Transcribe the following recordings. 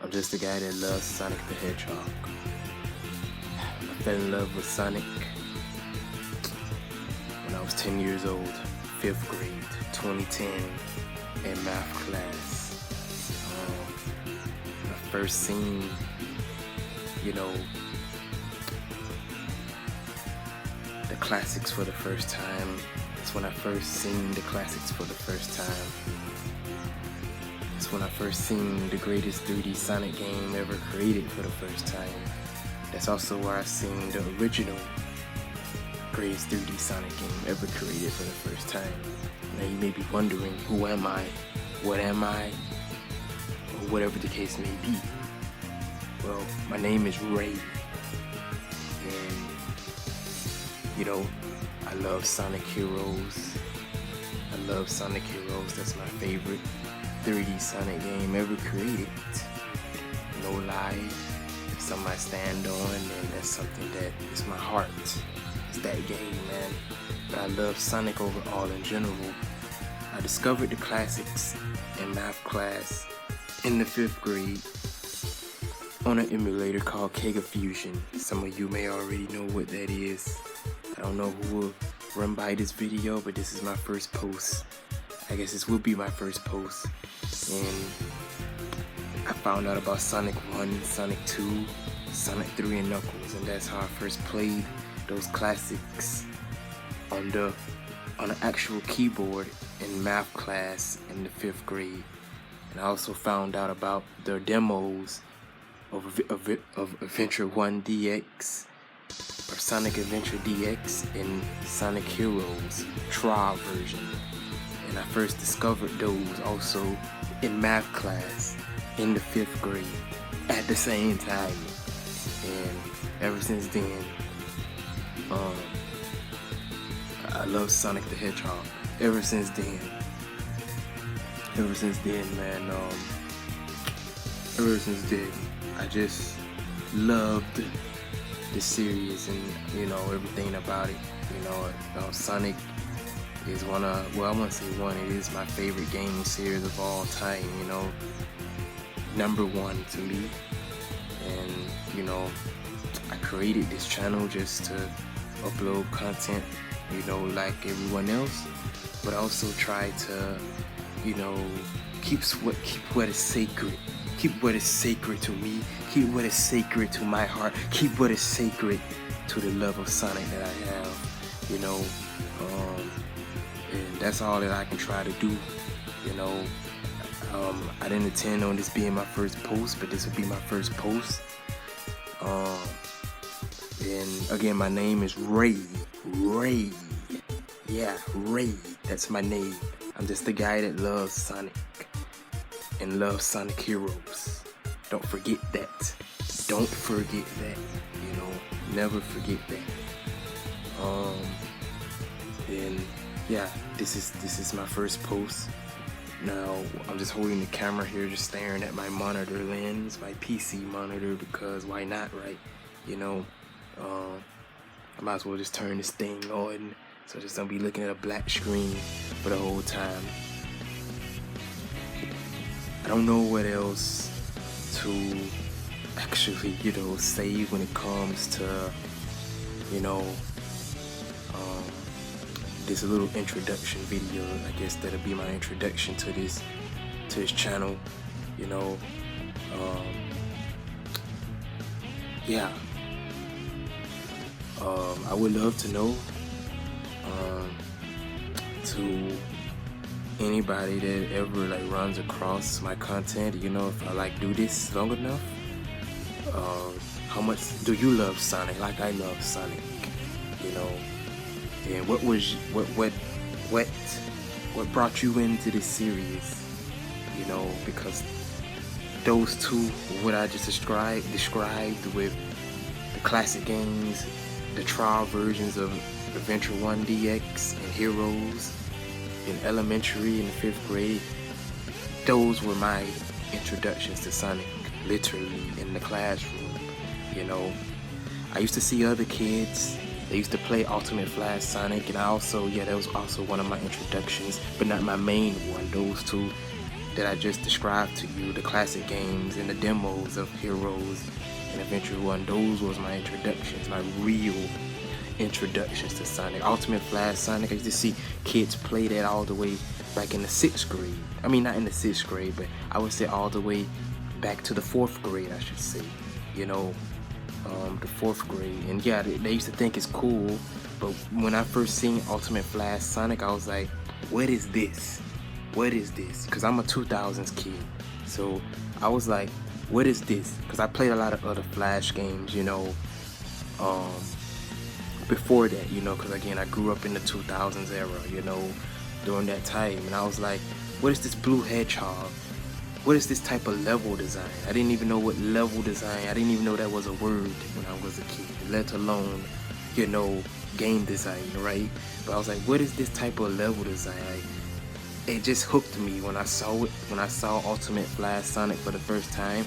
I'm just a guy that loves Sonic the Hedgehog. I fell in love with Sonic when I was 10 years old, 5th grade, 2010, in math class. When I first seen, the classics for the first time. That's when I first seen the classics for the first time. That's when I first seen the greatest 3D Sonic game ever created for the first time. That's also where I seen the original greatest 3D Sonic game ever created for the first time. Now you may be wondering, who am I? What am I? Or whatever the case may be. Well, my name is Ray. And, I love Sonic Heroes. I love Sonic Heroes. That's my favorite 3D Sonic game ever created. No lie. If something I stand on, and that's something that is my heart. It's that game, man. But I love Sonic overall in general. I discovered the classics in math class in the 5th grade on an emulator called Kega Fusion. Some of you may already know what that is. I don't know who will run by this video, but this is my first post. I guess this will be my first post. And I found out about Sonic 1, Sonic 2, Sonic 3, and Knuckles, and that's how I first played those classics on an actual keyboard in math class in the 5th grade. And I also found out about the demos of Adventure 1 DX, or Sonic Adventure DX, and Sonic Heroes Trial version. And I first discovered those also in math class in the 5th grade at the same time. And ever since then, I love Sonic the Hedgehog. Ever since then, man, I just loved the series and, everything about it. Sonic is I wouldn't say one, it is my favorite gaming series of all time, number one to me. And, I created this channel just to upload content, like everyone else, but also try to, keep what is sacred. Keep what is sacred to me. Keep what is sacred to my heart. Keep what is sacred to the love of Sonic that I have, and that's all that I can try to do, I didn't intend on this being my first post, but this will be my first post. And again, my name is Ray. Yeah, Ray. That's my name. I'm just the guy that loves Sonic and loves Sonic Heroes. Don't forget that. Don't forget that. Never forget that. And yeah, this is my first post. Now I'm just holding the camera here, just staring at my monitor lens, my PC monitor, because why not, right? I might as well just turn this thing on, so just don't be looking at a black screen for the whole time. I don't know what else to actually, say when it comes to, this little introduction video. I guess that'll be my introduction to this channel. Yeah. I would love to know to anybody that ever runs across my content, if I do this long enough, how much do you love Sonic like I love Sonic? And what brought you into this series? Because those two, what I just described with the classic games, the trial versions of Adventure 1 DX and Heroes in elementary in the 5th grade, those were my introductions to Sonic, literally in the classroom. I used to see other kids, they used to play Ultimate Flash Sonic, and that was also one of my introductions, but not my main one. Those two that I just described to you, the classic games and the demos of Heroes and Adventure 1, those was my introductions, my real introductions to Sonic. Ultimate Flash Sonic, I used to see kids play that all the way back in the 6th grade. I mean, not in the 6th grade, but I would say all the way back to the 4th grade, I should say. You know, the 4th grade. And yeah, they used to think it's cool, but when I first seen Ultimate Flash Sonic, I was like, what is this? What is this? Because I'm a 2000s kid. So I was like, what is this? Because I played a lot of other Flash games, you know, before that, you know, because again, I grew up in the 2000s era, you know, during that time. And I was like, what is this blue hedgehog? What is this type of level design? I didn't even know what level design, I didn't even know that was a word when I was a kid, let alone, you know, game design, right? But I was like, what is this type of level design? It just hooked me when I saw it, when I saw Ultimate Flash Sonic for the first time.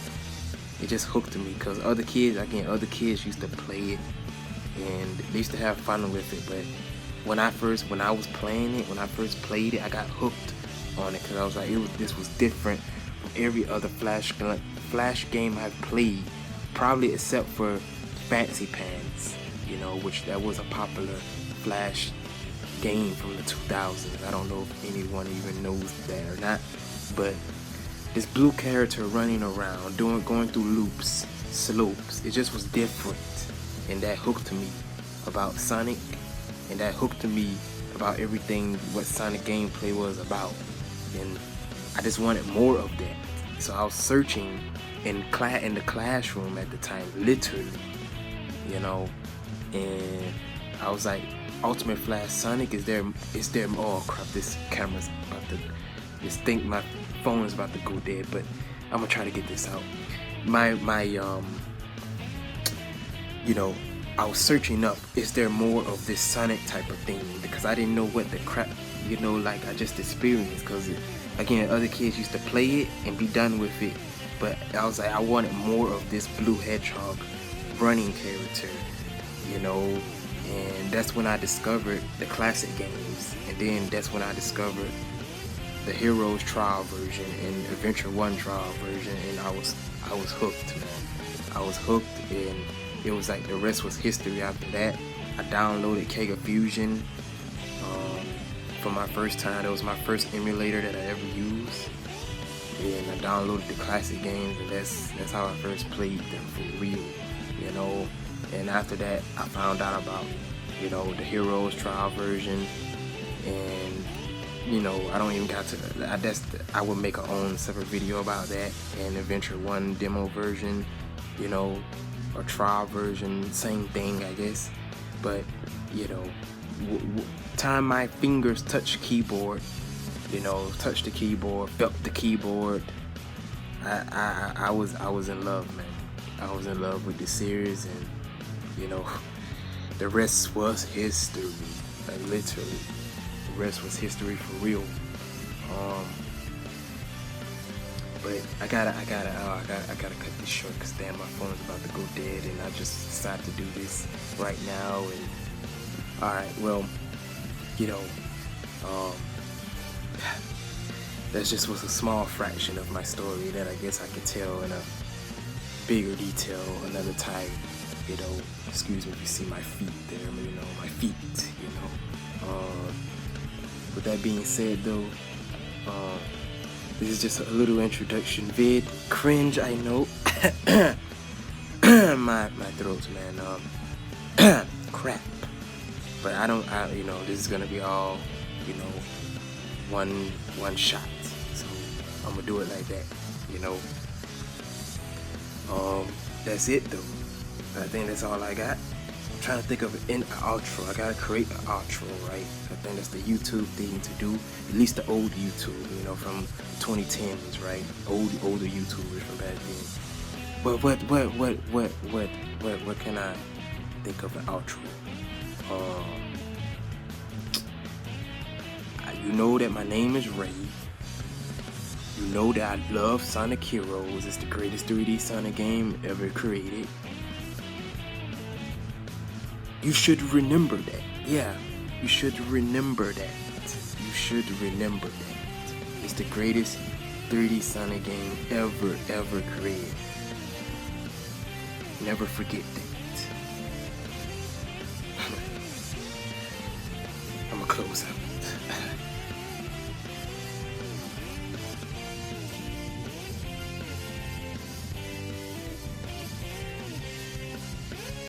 It just hooked me because other kids used to play it and they used to have fun with it. But when I first played it, I got hooked on it because I was like, this was different from every other Flash game I've played, probably except for Fancy Pants, you know, which that was a popular Flash game from the 2000s. I don't know if anyone even knows that or not, but this blue character running around, going through loops, slopes, it just was different, and that hooked me about Sonic, and that hooked me about everything what Sonic gameplay was about, and I just wanted more of that. So I was searching in the classroom at the time, literally, you know, and I was like, Ultimate Flash Sonic, is there, oh crap, this camera's about to, my phone is about to go dead, but I'm gonna try to get this out. You know, I was searching up, is there more of this Sonic type of thing, because I didn't know what the crap, you know, like I just experienced, because again, other kids used to play it and be done with it, but I was like, I wanted more of this blue hedgehog running character, you know. And that's when I discovered the classic games, and then that's when I discovered the Heroes trial version and Adventure 1 trial version, and I was hooked, man. I was hooked, and it was like the rest was history after that. I downloaded Kega Fusion for my first time. That was my first emulator that I ever used, and I downloaded the classic games, and that's how I first played them for real, you know. And after that, I found out about, you know, the Heroes trial version, and you know, I don't even got to. I would make a own separate video about that, and Adventure 1 demo version, you know, or trial version, same thing, I guess. But you know, time my fingers touched keyboard, you know, touched the keyboard, felt the keyboard, I was in love, man. I was in love with the series, and you know, the rest was history. Like literally, the rest was history for real. But I gotta cut this short because damn, my phone's about to go dead, and I just decided to do this right now. And all right, well, you know, that just was a small fraction of my story that I guess I could tell in a bigger detail another time. You know, excuse me if you see my feet there, you know, my feet, you know. With that being said though, this is just a little introduction vid. Cringe, I know. my throats, man. Crap. But you know, this is gonna be all, you know, one shot. So I'm gonna do it like that, you know. That's it though. I think that's all I got. I'm trying to think of an outro. I gotta create an outro, right? I think that's the YouTube thing to do. At least the old YouTube, you know, from 2010s, right? Older YouTubers from back then. But what can I think of an outro? You know that my name is Ray. You know that I love Sonic Heroes. It's the greatest 3D Sonic game ever created. You should remember that. Yeah, you should remember that. You should remember that. It's the greatest 3D Sonic game ever created. Never forget that. I'ma close out.